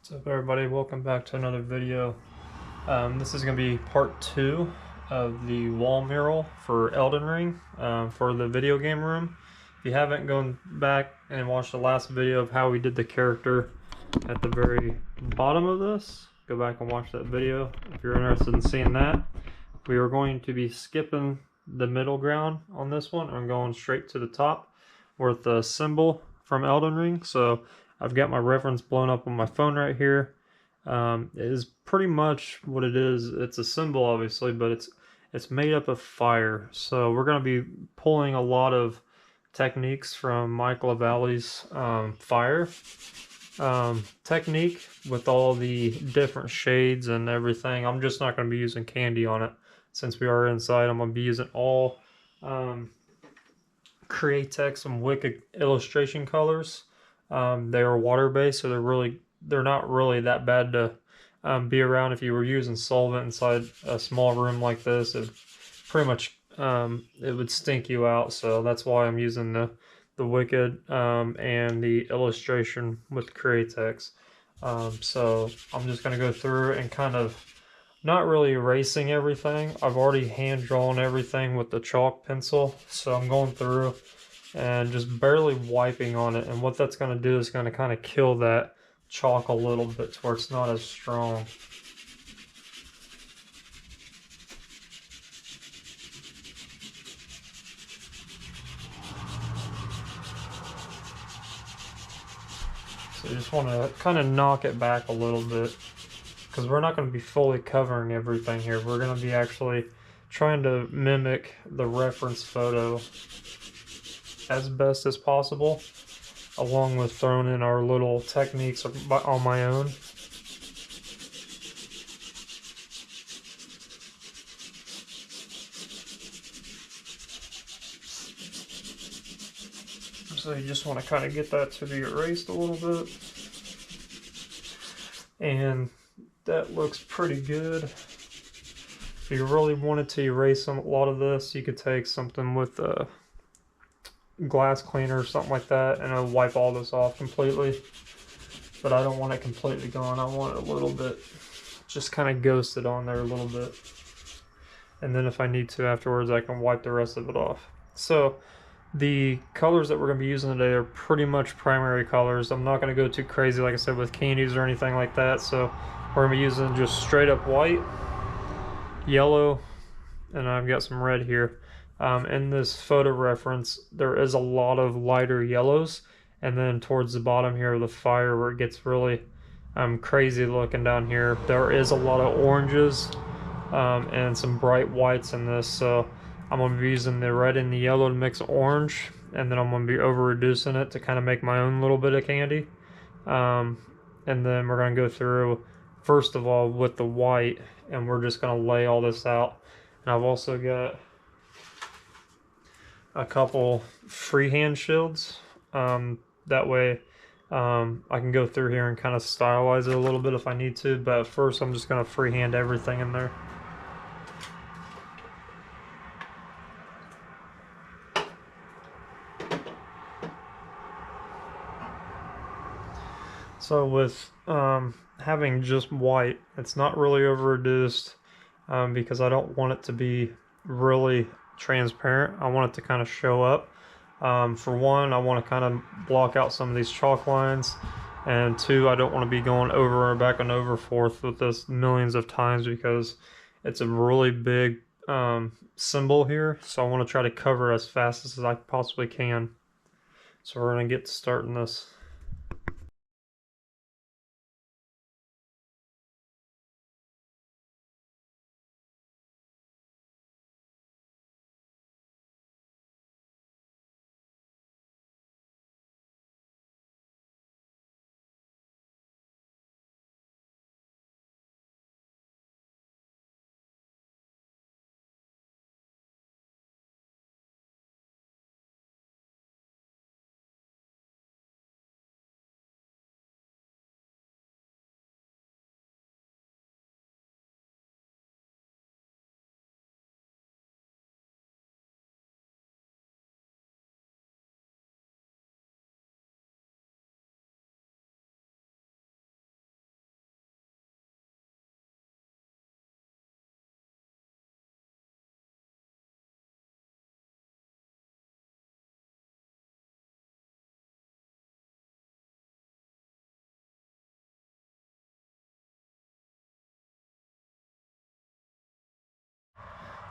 What's up everybody, welcome back to another video. This is going to be part 2 of the wall mural for Elden Ring for the video game room. If you haven't gone back and watched the last video of how we did the character at the very bottom of this, go back and watch that video if you're interested in seeing that. We are going to be skipping the middle ground on this one and going straight to the top with the symbol from Elden Ring. So I've got my reference blown up on my phone right here. It is pretty much what it is. It's a symbol, obviously, but it's made up of fire. So we're going to be pulling a lot of techniques from Mike LaValle's fire technique with all the different shades and everything. I'm just not going to be using candy on it since we are inside. I'm going to be using all Createx and Wicked illustration colors. They are water-based, so they're not really that bad to be around. If you were using solvent inside a small room like this, it pretty much it would stink you out. So that's why I'm using the Wicked and the illustration with Createx. So I'm just going to go through and kind of not really erasing everything. I've already hand drawn everything with the chalk pencil, so I'm going through and just barely wiping on it, and what that's going to do is going to kind of kill that chalk a little bit to where it's not as strong. So you just want to kind of knock it back a little bit, because we're not going to be fully covering everything here. We're going to be actually trying to mimic the reference photo as best as possible, along with throwing in our little techniques on my own. So you just want to kind of get that to be erased a little bit. And that looks pretty good. If you really wanted to erase a lot of this, you could take something with a glass cleaner or something like that, and it'll wipe all this off completely. But I don't want it completely gone. I want it a little bit just kind of ghosted on there a little bit. And then if I need to afterwards, I can wipe the rest of it off. So the colors that we're going to be using today are pretty much primary colors. I'm not going to go too crazy, like I said, with candies or anything like that. So we're going to be using just straight up white, yellow, and I've got some red here. In this photo reference, there is a lot of lighter yellows, and then towards the bottom here of the fire where it gets really crazy looking down here, there is a lot of oranges and some bright whites in this. So I'm going to be using the red and the yellow to mix orange, and then I'm going to be over reducing it to kind of make my own little bit of candy. And then we're going to go through first of all with the white, and we're just going to lay all this out. And I've also got a couple freehand shields. That way I can go through here and kind of stylize it a little bit if I need to, but first I'm just going to freehand everything in there. So with having just white, it's not really over reduced because I don't want it to be really transparent. I want it to kind of show up. For one, I want to kind of block out some of these chalk lines, and two, I don't want to be going over and back and over forth with this millions of times because it's a really big symbol here, so I want to try to cover as fast as I possibly can. So we're going to get starting this.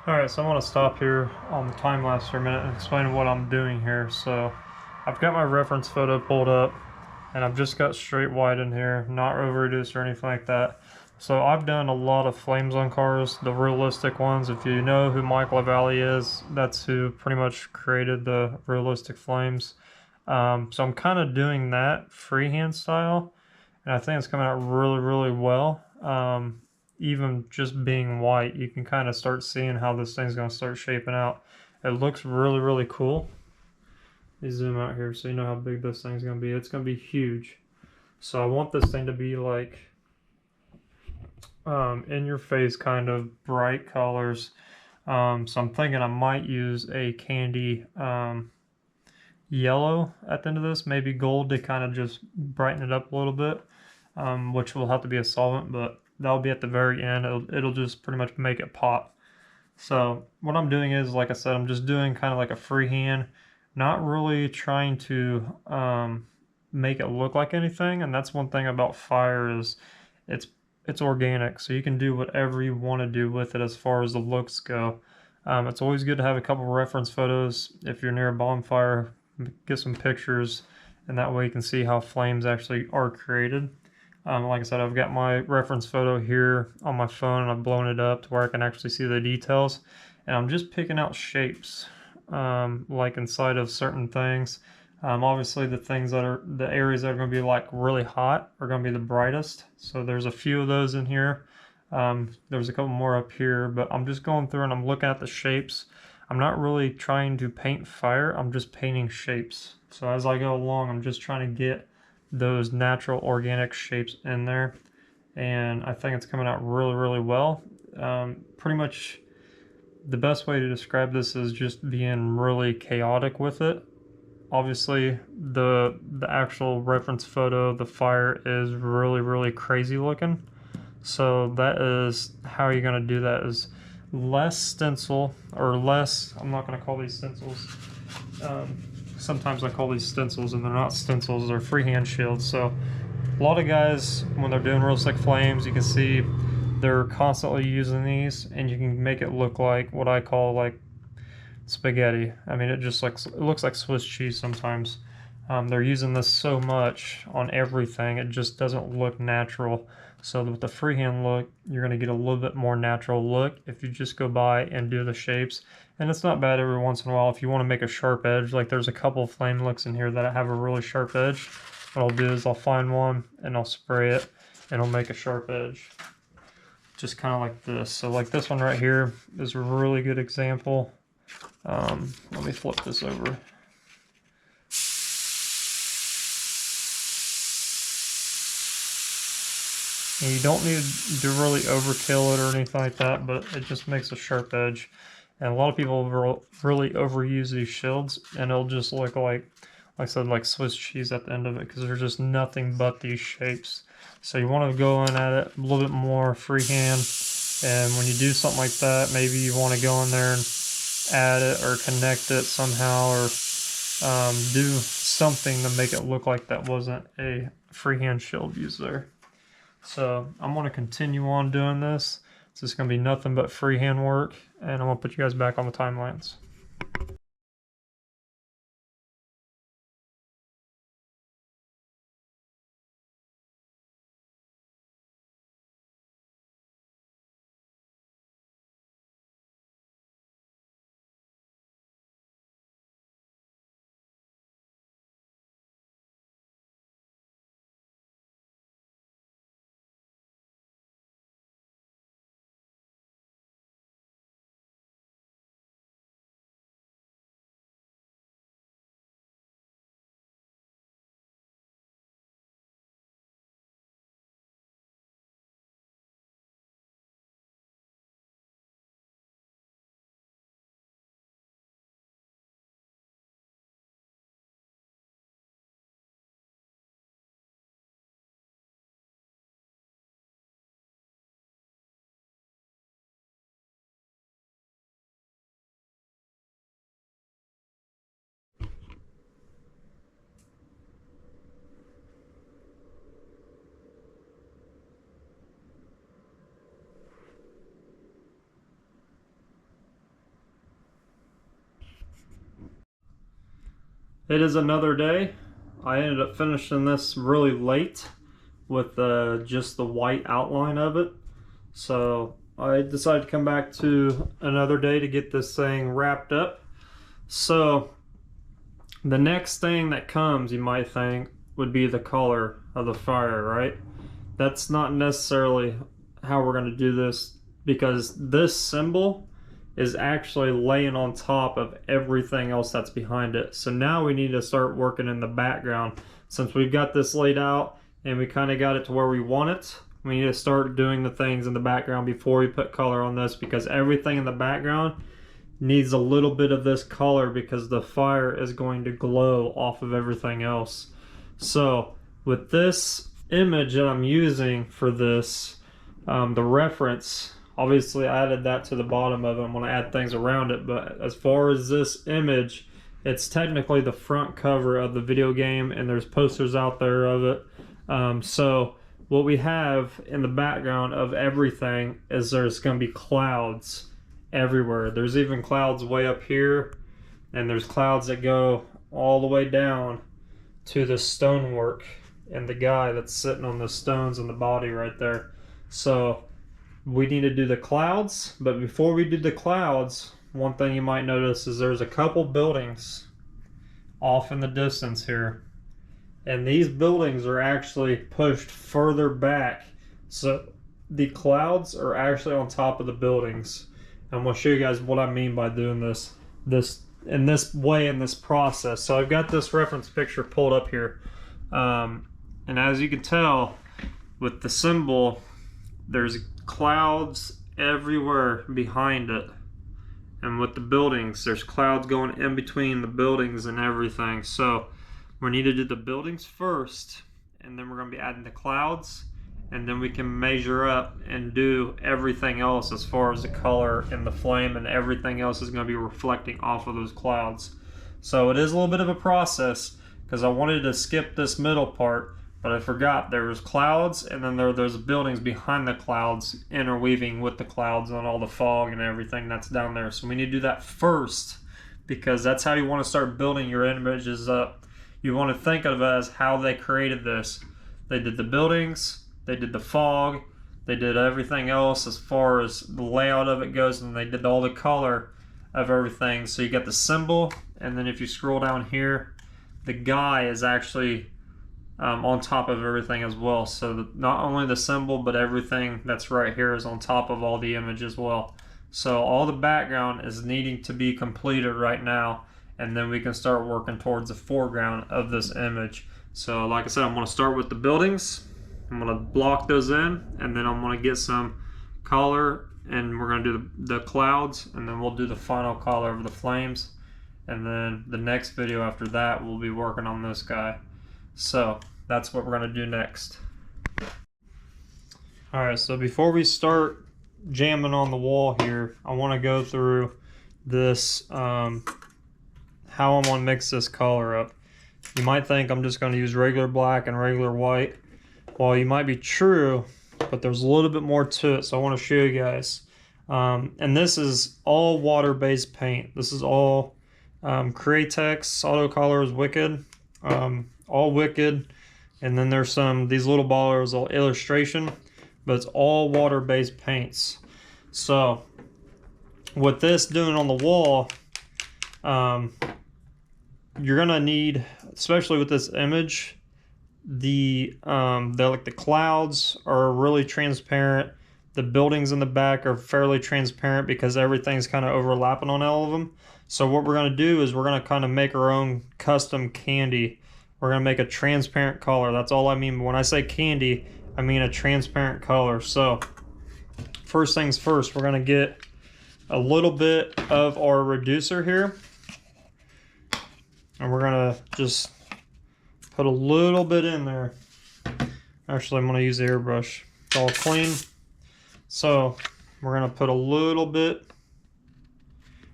Alright, so I want to stop here on the time lapse for a minute and explain what I'm doing here. So I've got my reference photo pulled up and I've just got straight white in here, not over reduced or anything like that. So I've done a lot of flames on cars, the realistic ones. If you know who Mike LaValle is, that's who pretty much created the realistic flames. So I'm kind of doing that freehand style, and I think it's coming out really, really well. Even just being white, you can kind of start seeing how this thing's going to start shaping out. It looks really, really cool. Let me zoom out here so you know how big this thing's going to be. It's going to be huge. So I want this thing to be like in your face kind of bright colors. So I'm thinking I might use a candy yellow at the end of this, maybe gold to kind of just brighten it up a little bit, which will have to be a solvent, but that'll be at the very end. It'll just pretty much make it pop. So what I'm doing is, like I said, I'm just doing kind of like a freehand, not really trying to make it look like anything. And that's one thing about fire is it's it's organic, so you can do whatever you want to do with it as far as the looks go. It's always good to have a couple reference photos if you're near a bonfire, get some pictures, and that way you can see how flames actually are created. Like I said, I've got my reference photo here on my phone and I've blown it up to where I can actually see the details. And I'm just picking out shapes, like inside of certain things. Obviously the things that are, the areas that are going to be like really hot are going to be the brightest. So there's a few of those in here. There's a couple more up here, but I'm just going through and I'm looking at the shapes. I'm not really trying to paint fire, I'm just painting shapes. So as I go along, I'm just trying to get those natural organic shapes in there, and I think it's coming out really, really well. Pretty much the best way to describe this is just being really chaotic with it. Obviously the actual reference photo of the fire is really, really crazy looking, so that is how you're going to do that, is less stencil, or less, I'm not going to call these stencils, sometimes I call these stencils and they're not stencils, they're freehand shields. So a lot of guys, when they're doing real slick flames, you can see they're constantly using these, and you can make it look like what I call like spaghetti. I mean, it just like, it looks like Swiss cheese sometimes. They're using this so much on everything, it just doesn't look natural. So with the freehand look, you're going to get a little bit more natural look if you just go by and do the shapes. And it's not bad every once in a while if you want to make a sharp edge. Like there's a couple of flame looks in here that have a really sharp edge. What I'll do is I'll find one and I'll spray it and I'll make a sharp edge. Just kind of like this. So like this one right here is a really good example. Let me flip this over. And you don't need to really overkill it or anything like that, but it just makes a sharp edge. And a lot of people really overuse these shields, and it'll just look like I said, like Swiss cheese at the end of it, because there's just nothing but these shapes. So you want to go in at it a little bit more freehand, and when you do something like that, maybe you want to go in there and add it or connect it somehow, or do something to make it look like that wasn't a freehand shield used there. So I'm going to continue on doing this. It's just going to be nothing but freehand work, and I'm going to put you guys back on the timelines. It is another day. I ended up finishing this really late with just the white outline of it. So I decided to come back to another day to get this thing wrapped up. So the next thing that comes, you might think, would be the color of the fire, right? That's not necessarily how we're going to do this, because this symbol is actually laying on top of everything else that's behind it. So now we need to start working in the background. Since we've got this laid out and we kind of got it to where we want it, we need to start doing the things in the background before we put color on this, because everything in the background needs a little bit of this color because the fire is going to glow off of everything else. So with this image that I'm using for this, the reference, obviously I added that to the bottom of it. I'm going to add things around it, but as far as this image, it's technically the front cover of the video game, and there's posters out there of it. So what we have in the background of everything is there's going to be clouds everywhere. There's even clouds way up here, and there's clouds that go all the way down to the stonework and the guy that's sitting on the stones and the body right there. So we need to do the clouds, but before we do the clouds, one thing you might notice is there's a couple buildings off in the distance here, and these buildings are actually pushed further back, so the clouds are actually on top of the buildings. I'm going to show you guys what I mean by doing this in this way, in this process. So I've got this reference picture pulled up here, and as you can tell with the symbol, there's clouds everywhere behind it, and with the buildings, there's clouds going in between the buildings and everything. So we need to do the buildings first, and then we're going to be adding the clouds, and then we can measure up and do everything else as far as the color and the flame, and everything else is going to be reflecting off of those clouds. So it is a little bit of a process, because I wanted to skip this middle part, but I forgot there was clouds, and then there's buildings behind the clouds interweaving with the clouds and all the fog and everything that's down there. So we need to do that first, because that's how you want to start building your images up. You want to think of it as how they created this. They did the buildings, they did the fog, they did everything else as far as the layout of it goes, and they did all the color of everything. So you got the symbol, and then if you scroll down here, the guy is actually on top of everything as well. So not only the symbol, but everything that's right here is on top of all the image as well. So all the background is needing to be completed right now, and then we can start working towards the foreground of this image. So like I said, I'm going to start with the buildings. I'm going to block those in, and then I'm going to get some color, and we're going to do the clouds, and then we'll do the final color of the flames. And then the next video after that, we'll be working on this guy. So that's what we're going to do next. Alright, so before we start jamming on the wall here, I want to go through this, how I'm going to mix this color up. You might think I'm just going to use regular black and regular white. Well, you might be true, but there's a little bit more to it, so I want to show you guys. And this is all water-based paint. This is all Createx, Auto Colors Wicked, all Wicked, and then there's these little ballers, all illustration, but it's all water-based paints. So with this doing on the wall, you're gonna need, especially with this image, the clouds are really transparent. The buildings in the back are fairly transparent because everything's kind of overlapping on all of them. So what we're going to do is we're going to kind of make our own custom candy. We're going to make a transparent color. That's all I mean. When I say candy, I mean a transparent color. So first things first, we're going to get a little bit of our reducer here, and we're going to just put a little bit in there. Actually, I'm going to use the airbrush. It's all clean. So we're going to put a little bit,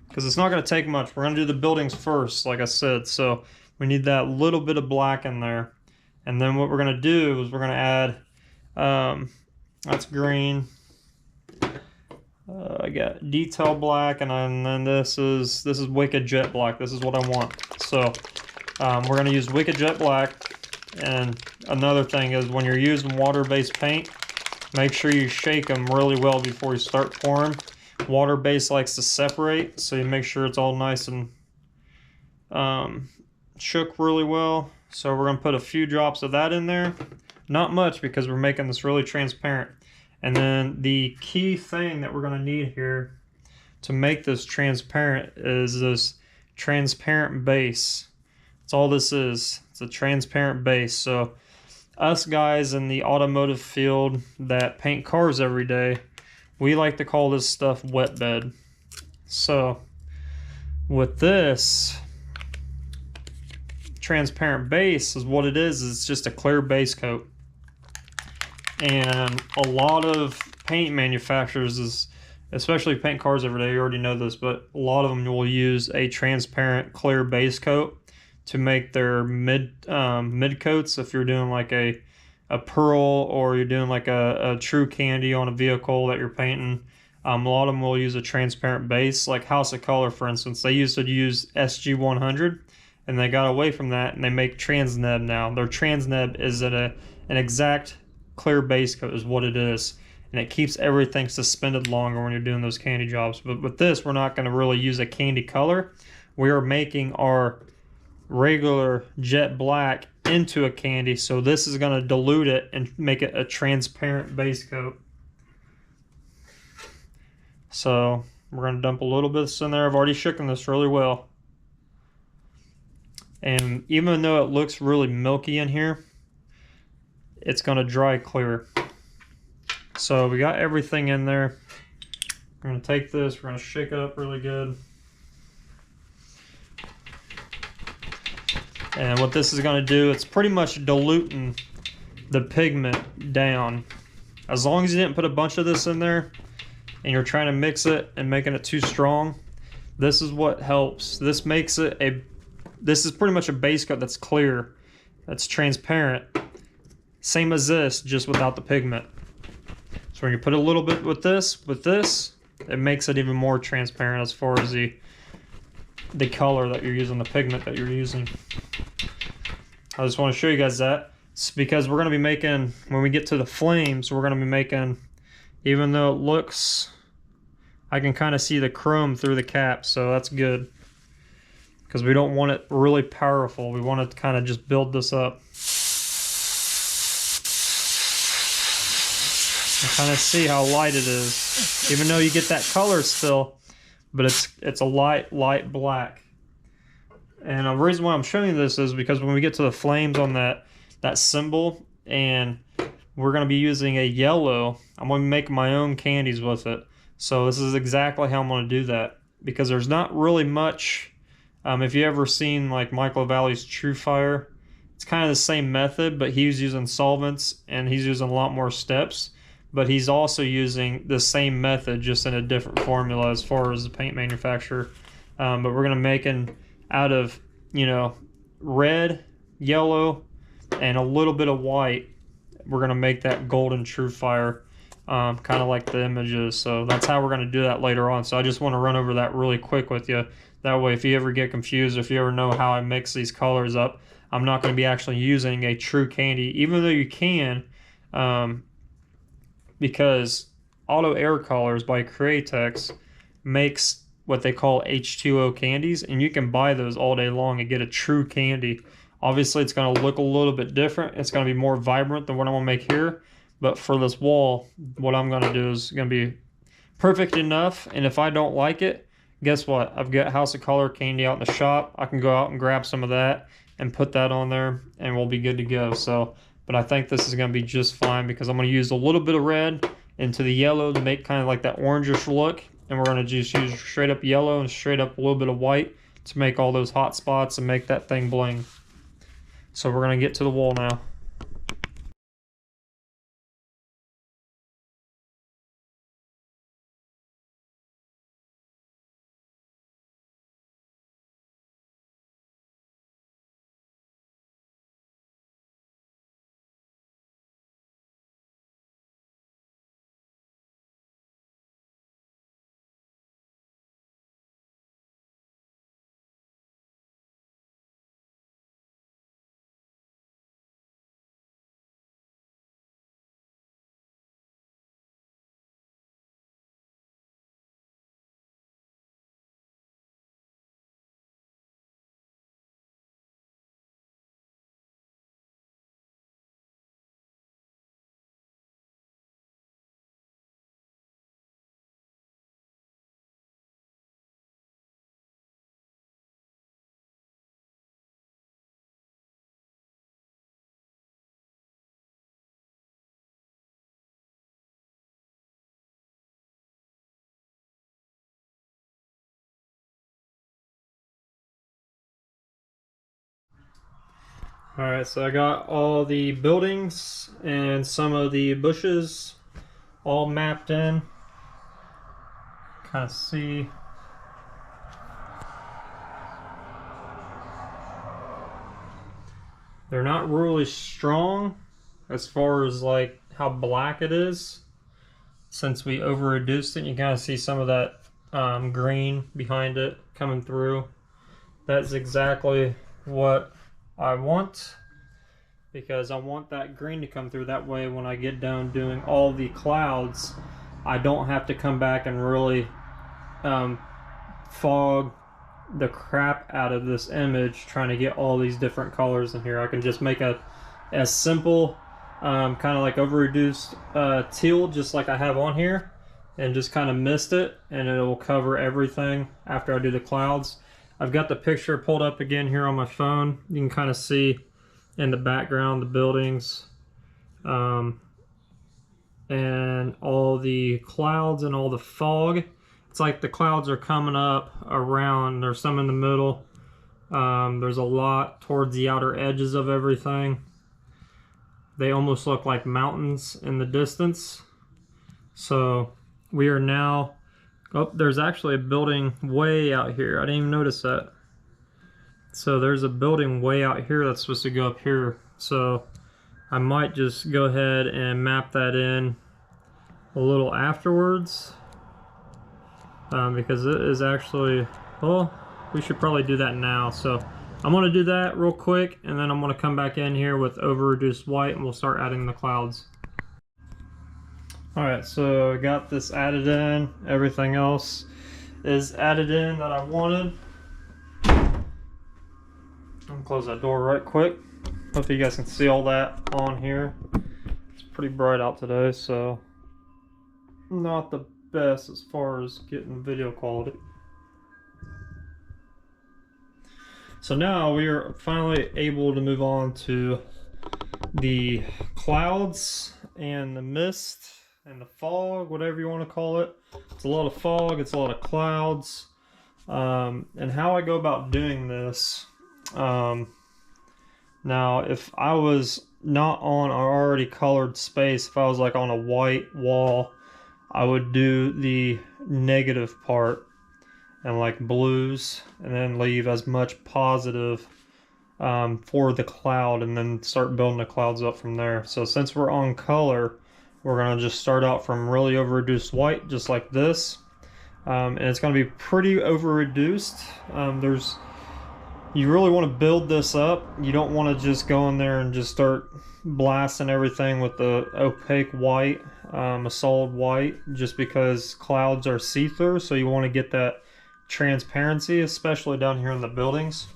because it's not going to take much. We're going to do the buildings first, like I said. So we need that little bit of black in there. And then what we're going to do is we're going to add, that's green. I got detail black, and then this is Wicked Jet Black. This is what I want. So We're going to use Wicked Jet Black. And another thing is when you're using water-based paint, make sure you shake them really well before you start pouring. Water-based likes to separate, so you make sure it's all nice and shook really well. So we're going to put a few drops of that in there. Not much because we're making this really transparent. And then the key thing that we're going to need here to make this transparent is this transparent base. That's all this is. It's a transparent base. So us guys in the automotive field that paint cars every day, we like to call this stuff wet bed. So with this transparent base is what it is. It's just a clear base coat. And a lot of paint manufacturers, especially paint cars every day, you already know this, but a lot of them will use a transparent clear base coat to make their mid coats. If you're doing like a pearl, or you're doing like a true candy on a vehicle that you're painting, a lot of them will use a transparent base. Like House of Color, for instance, they used to use SG100, and they got away from that, and they make Transneb now. Their Transneb is an exact clear base coat is what it is, and it keeps everything suspended longer when you're doing those candy jobs. But with this, we're not going to really use a candy color. We are making our regular jet black into a candy, so this is going to dilute it and make it a transparent base coat. So we're going to dump a little bit of this in there. I've already shaken this really well, and even though it looks really milky in here, it's going to dry clear. So we got everything in there. We're going to take this, we're going to shake it up really good. And what this is going to do, it's pretty much diluting the pigment down. As long as you didn't put a bunch of this in there and you're trying to mix it and making it too strong, this is what helps. This makes it this is pretty much a base coat that's clear, that's transparent. Same as this, just without the pigment. So when you put a little bit with this, it makes it even more transparent as far as the color that you're using, the pigment that you're using. I just want to show you guys that. It's because we're going to be making, when we get to the flames, we're going to be making, even though it looks, I can kind of see the chrome through the cap, so that's good. Because we don't want it really powerful. We want to kind of just build this up. And kind of see how light it is. Even though you get that color still, but it's a light black. And the reason why I'm showing you this is because when we get to the flames on that symbol, and we're going to be using a yellow, I'm going to make my own candies with it. So this is exactly how I'm going to do that. Because there's not really much, if you ever seen like Michael Valley's True Fire, it's kind of the same method, but he's using solvents and he's using a lot more steps. But he's also using the same method, just in a different formula as far as the paint manufacturer. But we're going to make out of, red, yellow, and a little bit of white. We're going to make that golden True Fire, kind of like the images. So that's how we're going to do that later on. So I just want to run over that really quick with you. That way, if you ever get confused, if you ever know how I mix these colors up, I'm not going to be actually using a true candy, even though you can, because Auto Air Colors by Createx makes what they call H2O candies, and you can buy those all day long and get a true candy. Obviously, it's going to look a little bit different. It's going to be more vibrant than what I'm going to make here, but for this wall, what I'm going to do is going to be perfect enough, and if I don't like it, guess what? I've got House of Color candy out in the shop. I can go out and grab some of that and put that on there, and we'll be good to go. So, but I think this is going to be just fine because I'm going to use a little bit of red into the yellow to make kind of like that orangish look. And we're going to just use straight up yellow and straight up a little bit of white to make all those hot spots and make that thing bling. So we're going to get to the wall now. Alright, so I got all the buildings and some of the bushes all mapped in. Kind of see. They're not really strong as far as like how black it is. Since we over reduced it, you kind of see some of that green behind it coming through. That's exactly what I want, because I want that green to come through. That way when I get down doing all the clouds, I don't have to come back and really fog the crap out of this image trying to get all these different colors in here. I can just make a simple kind of like over reduced teal, just like I have on here, and just kind of mist it, and it will cover everything after I do the clouds. I've got the picture pulled up again here on my phone. You can kind of see in the background the buildings and all the clouds and all the fog. It's like the clouds are coming up around. There's some in the middle. There's a lot towards the outer edges of everything. They almost look like mountains in the distance. So we are now... Oh, there's actually a building way out here. I didn't even notice that. So there's a building way out here that's supposed to go up here. So I might just go ahead and map that in a little afterwards. Because it is actually... Well, we should probably do that now. So I'm going to do that real quick, and then I'm going to come back in here with over reduced white, and we'll start adding the clouds. Alright, so I got this added in. Everything else is added in that I wanted. I'm gonna close that door right quick. Hope you guys can see all that on here. It's pretty bright out today, so not the best as far as getting video quality. So now we are finally able to move on to the clouds and the mist and the fog, whatever you want to call it. It's a lot of fog, it's a lot of clouds. And how I go about doing this, now if I was not on an already colored space, if I was like on a white wall, I would do the negative part and like blues, and then leave as much positive for the cloud, and then start building the clouds up from there. So since we're on color, we're going to just start out from really over reduced white, just like this. And it's going to be pretty over reduced. You really want to build this up. You don't want to just go in there and just start blasting everything with the opaque white, a solid white, just because clouds are see-through. So you want to get that transparency, especially down here in the buildings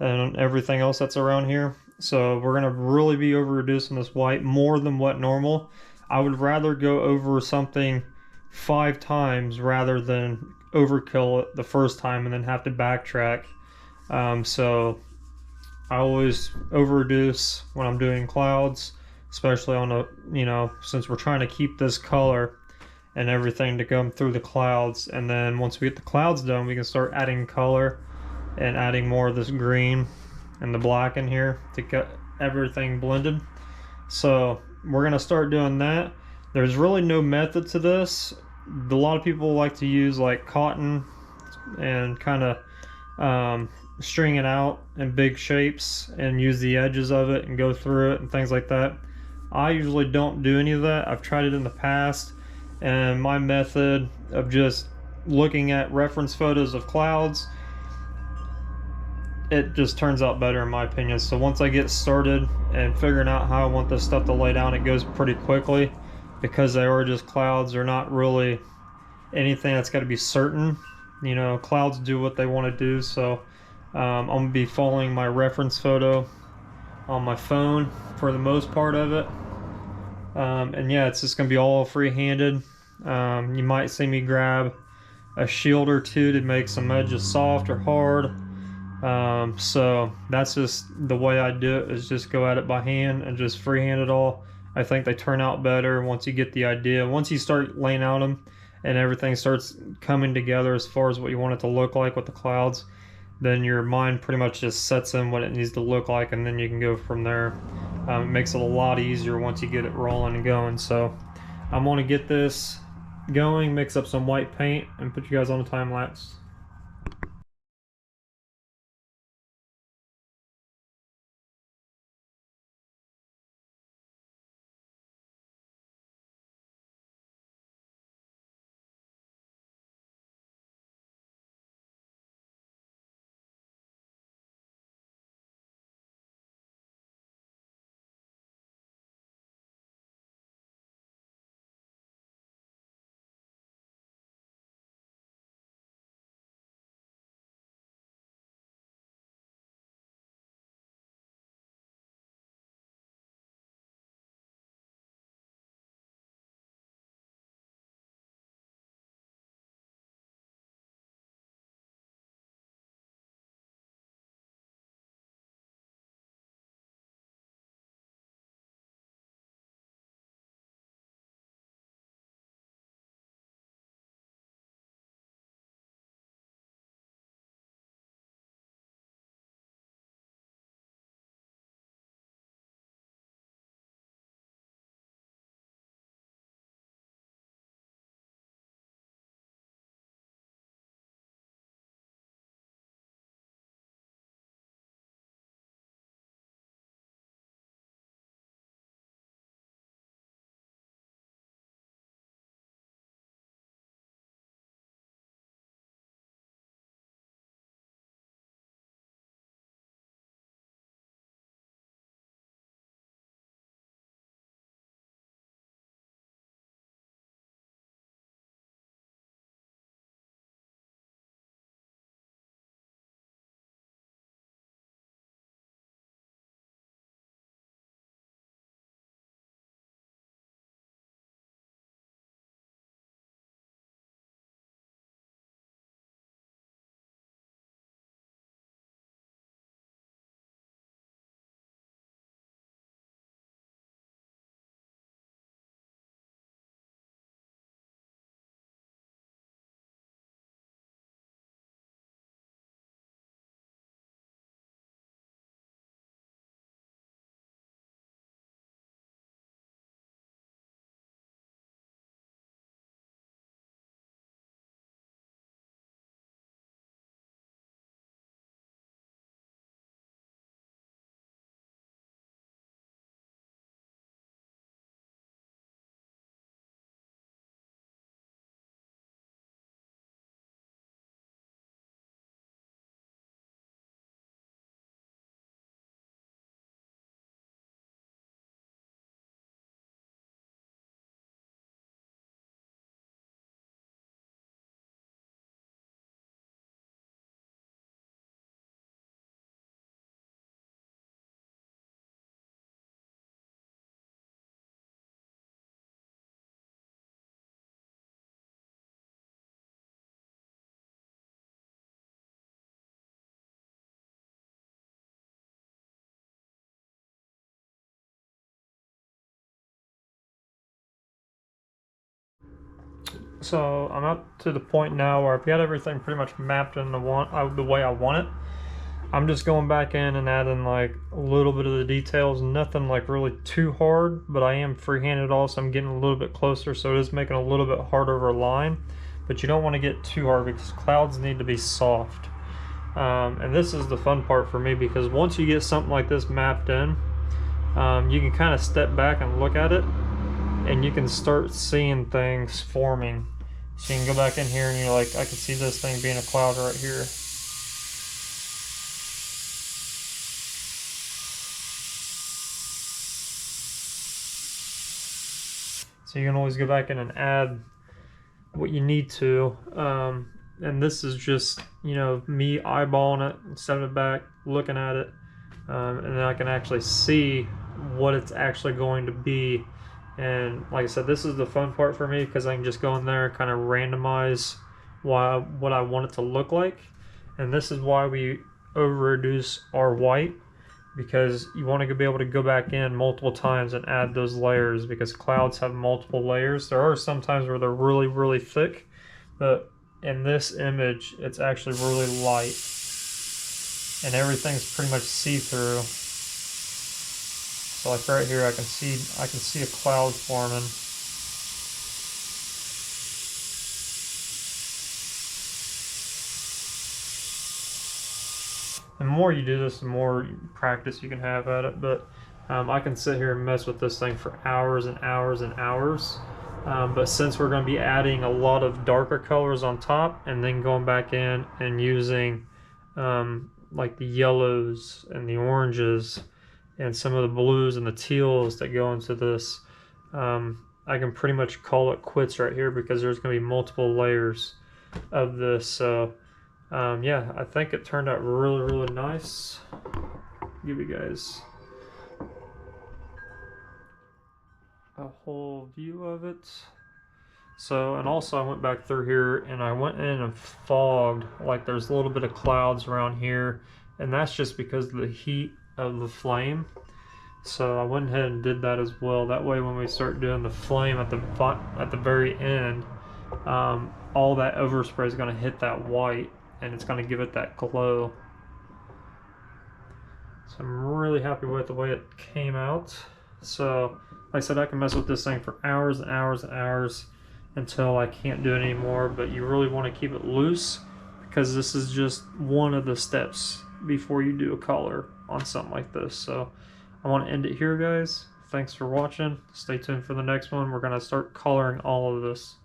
and everything else that's around here. So we're going to really be over reducing this white more than what normal. I would rather go over something 5 times rather than overkill it the first time and then have to backtrack. So I always over reduce when I'm doing clouds, especially on a, since we're trying to keep this color and everything to come through the clouds. And then once we get the clouds done, we can start adding color and adding more of this green and the black in here to get everything blended. So we're going to start doing that. There's really no method to this. A lot of people like to use like cotton and kind of string it out in big shapes and use the edges of it and go through it and things like that. I usually don't do any of that. I've tried it in the past, and my method of just looking at reference photos of clouds, it just turns out better in my opinion. So once I get started and figuring out how I want this stuff to lay down, it goes pretty quickly, because they are just clouds. They're not really anything that's got to be certain. Clouds do what they want to do. So I'm going to be following my reference photo on my phone for the most part of it. And yeah, it's just going to be all free-handed. You might see me grab a shield or two to make some edges soft or hard. So that's just the way I do it, is just go at it by hand and just freehand it all. I think they turn out better once you get the idea. Once you start laying out them and everything starts coming together as far as what you want it to look like with the clouds, then your mind pretty much just sets in what it needs to look like, and then you can go from there. It makes it a lot easier once you get it rolling and going. So I'm going to get this going, mix up some white paint, and put you guys on a time lapse. So I'm up to the point now where I've got everything pretty much mapped in the way I want it. I'm just going back in and adding like a little bit of the details, nothing like really too hard, but I am freehanded also. I'm getting a little bit closer, so it is making a little bit harder of a line, but you don't want to get too hard because clouds need to be soft. And this is the fun part for me, because once you get something like this mapped in, you can kind of step back and look at it, and you can start seeing things forming. So you can go back in here and you're like, I can see this thing being a cloud right here. So you can always go back in and add what you need to. And this is just, you know, me eyeballing it and stepping it back, looking at it, and then I can actually see what it's actually going to be. And like I said, this is the fun part for me, because I can just go in there and kind of randomize what I want it to look like. And this is why we over reduce our white, because you want to be able to go back in multiple times and add those layers, because clouds have multiple layers. There are some times where they're really, really thick, but in this image, it's actually really light. and everything's pretty much see-through. So like right here, I can see a cloud forming. The more you do this, the more practice you can have at it. But I can sit here and mess with this thing for hours and hours and hours. But since we're going to be adding a lot of darker colors on top and then going back in and using like the yellows and the oranges and some of the blues and the teals that go into this, I can pretty much call it quits right here because there's going to be multiple layers of this. So yeah, I think it turned out really, really nice. Give you guys a whole view of it. So, and also I went back through here and I went in and fogged, like there's a little bit of clouds around here, and that's just because of the heat of the flame. So I went ahead and did that as well. That way when we start doing the flame at the very end, all that overspray is going to hit that white and it's going to give it that glow. So I'm really happy with the way it came out. So like I said, I can mess with this thing for hours and hours and hours until I can't do it anymore, but you really want to keep it loose because this is just one of the steps before you do a color on something like this. So I want to end it here, guys. Thanks for watching. Stay tuned for the next one. We're going to start coloring all of this.